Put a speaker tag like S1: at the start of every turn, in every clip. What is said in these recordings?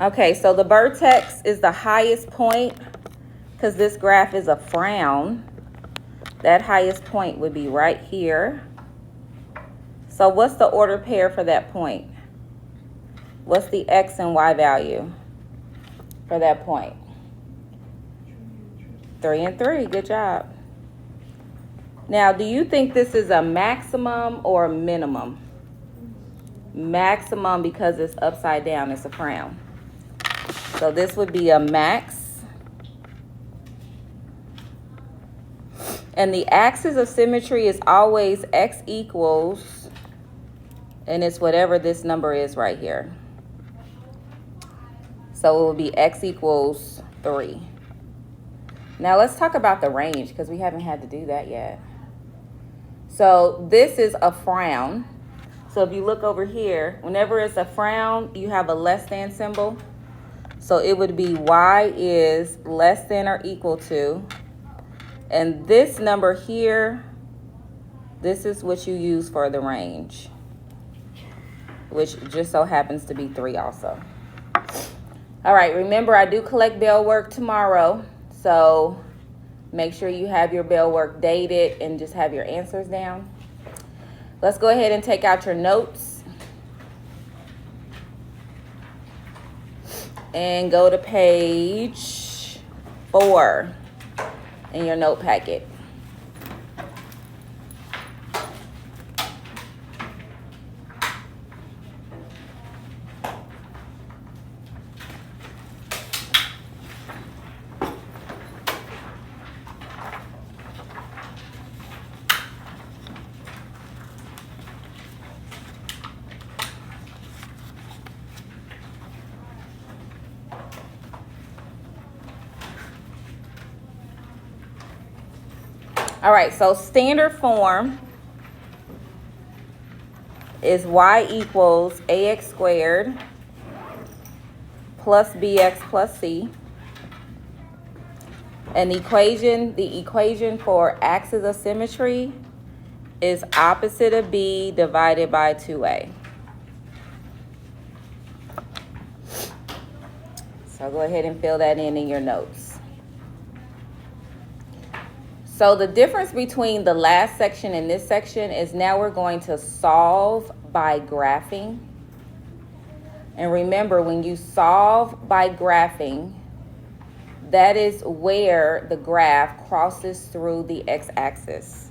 S1: Okay, so the vertex is the highest point because this graph is a frown. That highest point would be right here. So what's the order pair for that point? What's the x and y value for that point? 3 and 3. Good job. Now, do you think this is a maximum or a minimum? Maximum because it's upside down. It's a frown. So this would be a max. And the axis of symmetry is always x equals, and it's whatever this number is right here. So it will be x equals 3. Now let's talk about the range because we haven't had to do that yet. So this is a frown. So if you look over here, whenever it's a frown, you have a less than symbol. So it would be y is less than or equal to. And this number here, this is what you use for the range, which just so happens to be 3 also. All right, remember I do collect bell work tomorrow. So make sure you have your bell work dated and just have your answers down. Let's go ahead and take out your notes and go to page 4 in your note packet. All right, so standard form is y equals ax squared plus bx plus c. And the equation for axis of symmetry is opposite of b divided by 2a. So go ahead and fill that in your notes. So the difference between the last section and this section is now we're going to solve by graphing. And remember, when you solve by graphing, that is where the graph crosses through the x-axis.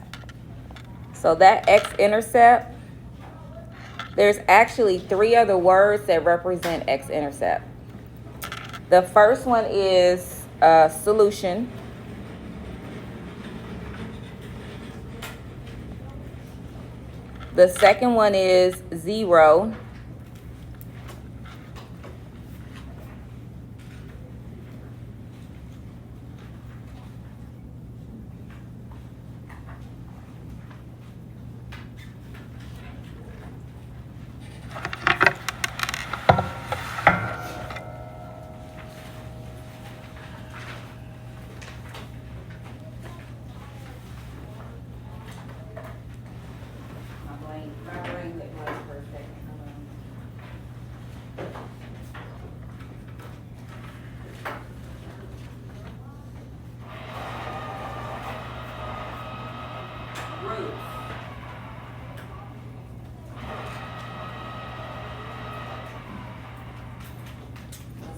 S1: So that x-intercept, there's actually 3 other words that represent x-intercept. The first one is solution. The second one is 0.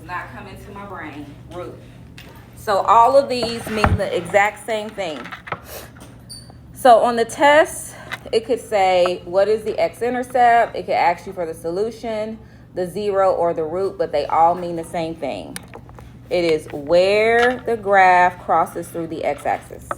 S1: Not coming to my brain. Root. So all of these mean the exact same thing. So on the test, it could say, what is the x-intercept? It could ask you for the solution, the 0, or the root, but they all mean the same thing. It is where the graph crosses through the x-axis.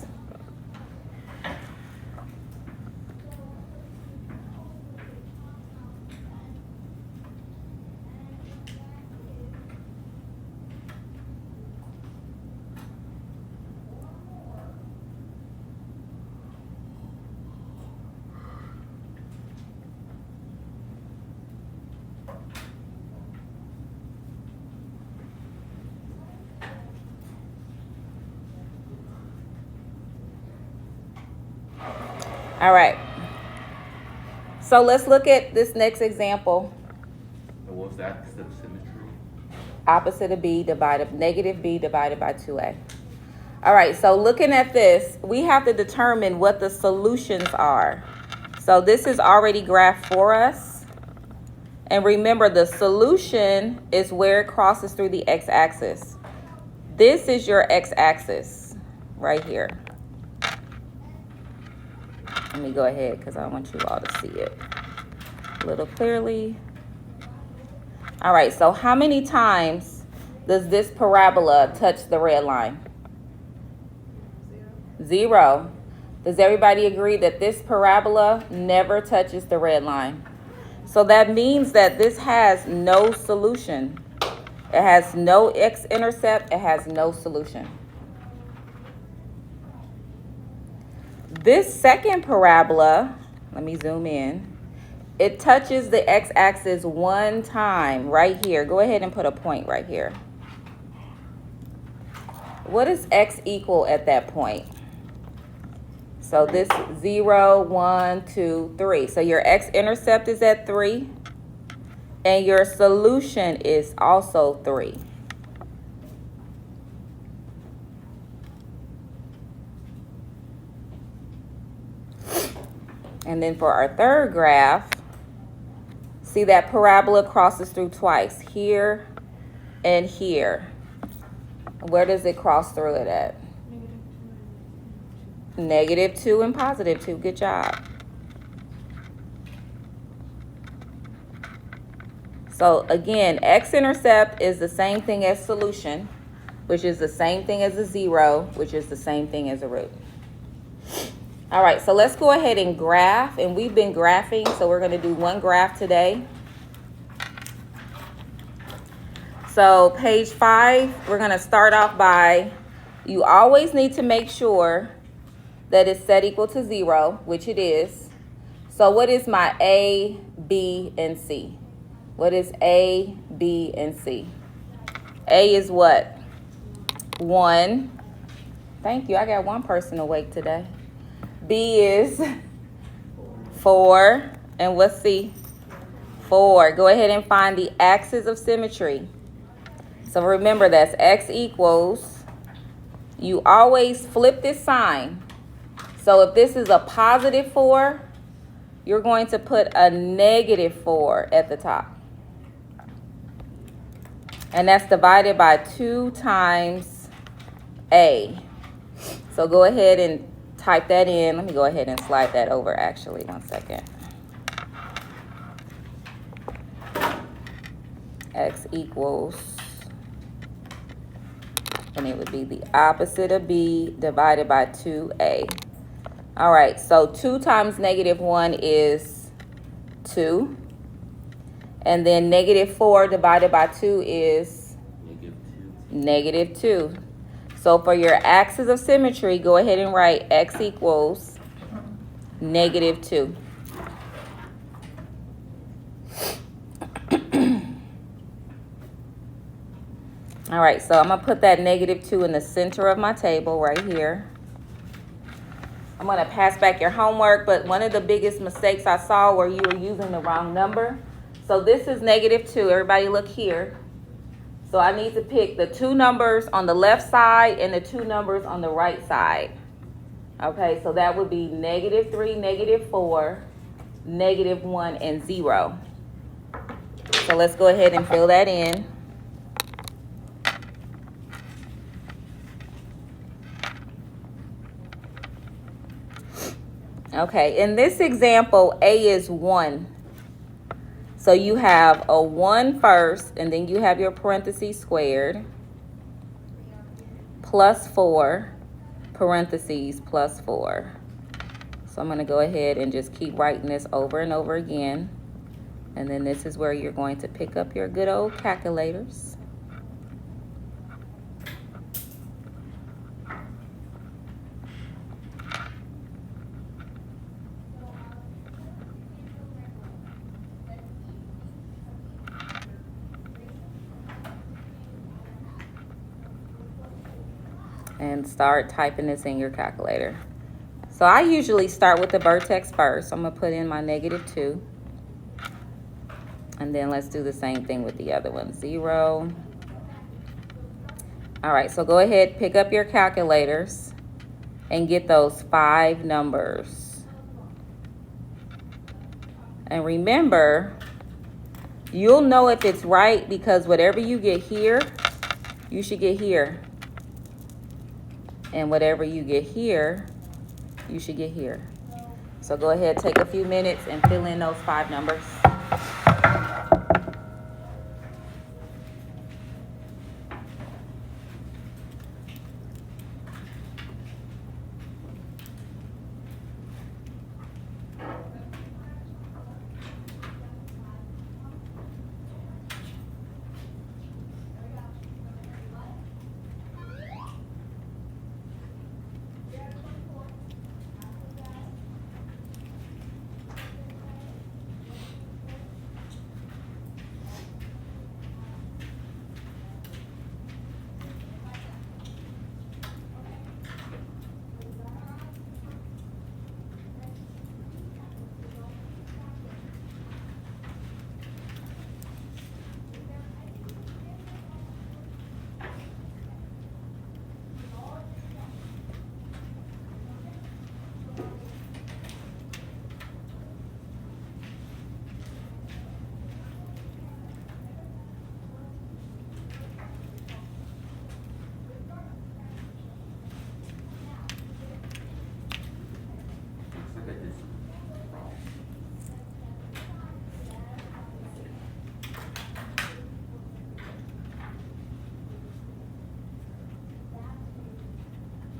S1: All right. So let's look at this next example.
S2: What was the axis of symmetry?
S1: Opposite of b divided, negative b divided by 2a. All right, so looking at this, we have to determine what the solutions are. So this is already graphed for us. And remember, the solution is where it crosses through the x-axis. This is your x-axis right here. Let me go ahead because I want you all to see it a little clearly. All right, so how many times does this parabola touch the red line? 0. Does everybody agree that this parabola never touches the red line? So that means that this has no solution. It has no x-intercept. It has no solution. This second parabola, let me zoom in. It touches the x-axis one time right here. Go ahead and put a point right here. What does x equal at that point? So this 0, 1, 2, 3. So your x-intercept is at 3. And your solution is also 3. And then for our third graph, see that parabola crosses through twice, here and here. Where does it cross through it at? -2 and +2. Good job. So again, x-intercept is the same thing as solution, which is the same thing as a 0, which is the same thing as a root. All right, so let's go ahead and graph. And we've been graphing, so we're going to do one graph today. So page 5, we're going to start off by, you always need to make sure that it's set equal to 0, which it is. So what is my A, B, and C? What is A, B, and C? A is what? 1. Thank you. I got one person awake today. B is 4. And what's C? 4. Go ahead and find the axis of symmetry. So remember, that's x equals, you always flip this sign. So if this is a +4, you're going to put a -4 at the top. And that's divided by 2 times A. So go ahead and type that in. Let me go ahead and slide that over actually. 1 second. X equals, and it would be the opposite of B divided by 2A. All right, so 2 times -1 is 2. And then -4 divided by 2 is -2. So for your axis of symmetry, go ahead and write x equals -2. All right, so I'm going to put that -2 in the center of my table right here. I'm going to pass back your homework, but one of the biggest mistakes I saw where you were using the wrong number. So this is -2. Everybody look here. So I need to pick the 2 numbers on the left side and the 2 numbers on the right side. Okay, so that would be -3, -4, -1, and 0. So let's go ahead and fill that in. Okay, in this example, A is 1. So you have a 1 first, and then you have your parentheses squared, +4, parentheses, +4. So I'm going to go ahead and just keep writing this over and over again. And then this is where you're going to pick up your good old calculators. And start typing this in your calculator. So I usually start with the vertex first. I'm going to put in my -2. And then let's do the same thing with the other one. 0, All right, so go ahead, pick up your calculators and get those 5 numbers. And remember, you'll know if it's right because whatever you get here, you should get here. And whatever you get here, you should get here. So go ahead, take a few minutes and fill in those 5 numbers.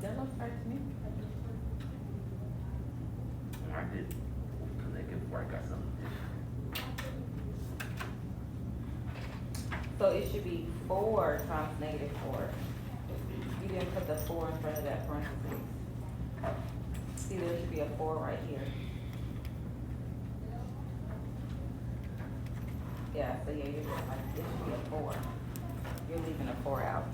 S1: That looks right to me.
S2: I did, because they could work out something different.
S1: So it should be 4 times -4. You didn't put the 4 in front of that parentheses. See, there should be a 4 right here. Yeah, so yeah, you're just like, it should be a 4. You're leaving a 4 out.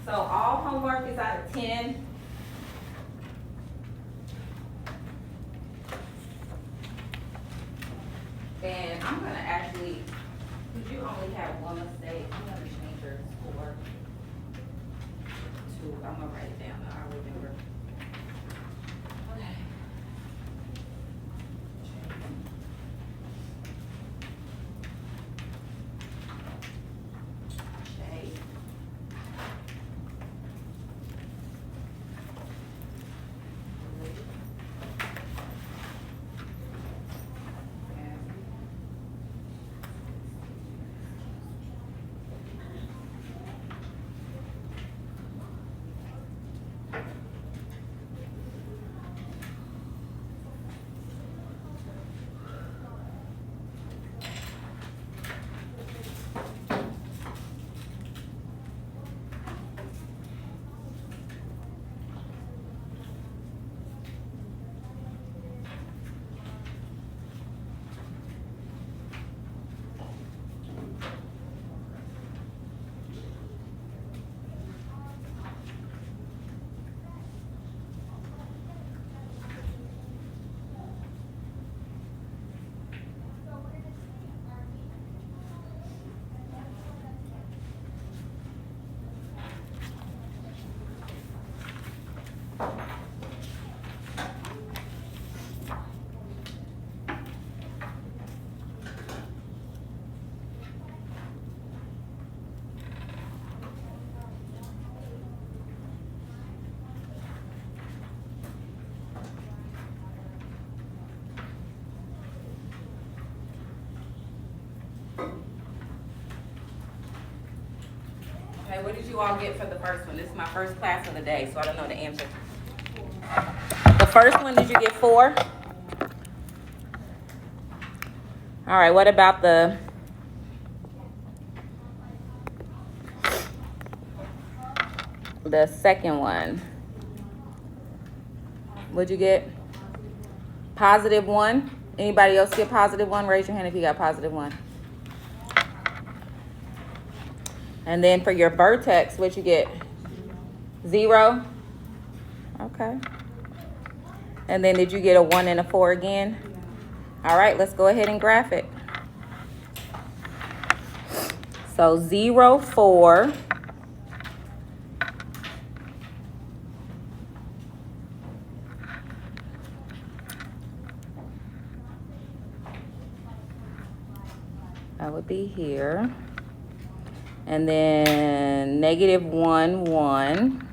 S1: So all homework is out of 10. And I'm gonna actually, because you only have one mistake, I'm gonna change your score to, I'm gonna write it down, I'll remember. Okay. Shade. Okay, what did you all get for the first one? This is my first class of the day, so I don't know the answer. The first one, did you get 4? All right, what about the the second one. What'd you get? +1. Anybody else get +1? Raise your hand if you got +1. And then for your vertex, what'd you get? 0? Okay. And then did you get a 1 and a 4 again? All right, let's go ahead and graph it. So 0, 4. That would be here. And then -1, 1.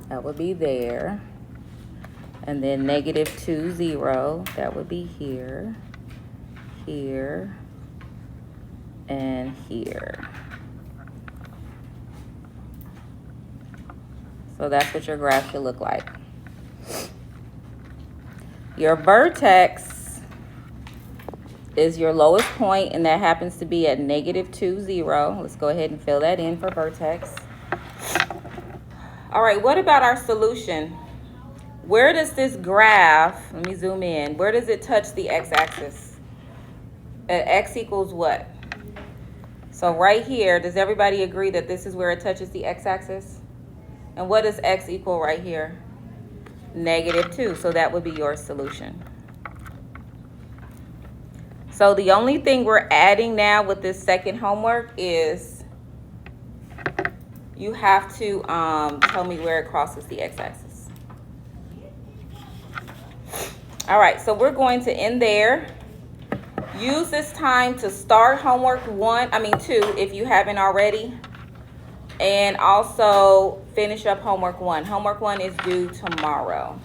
S1: That would be there. And then -2, 0. That would be here, here, and here. So that's what your graph should look like. Your vertex is your lowest point, and that happens to be at -2, 0. Let's go ahead and fill that in for vertex. All right, what about our solution? Where does this graph, let me zoom in, where does it touch the x-axis? At x equals what? So right here, does everybody agree that this is where it touches the x-axis? And what does x equal right here? -2, so that would be your solution. So the only thing we're adding now with this second homework is you have to tell me where it crosses the x-axis. All right, so we're going to end there. Use this time to start homework 2 if you haven't already. And also finish up homework 1. Homework 1 is due tomorrow.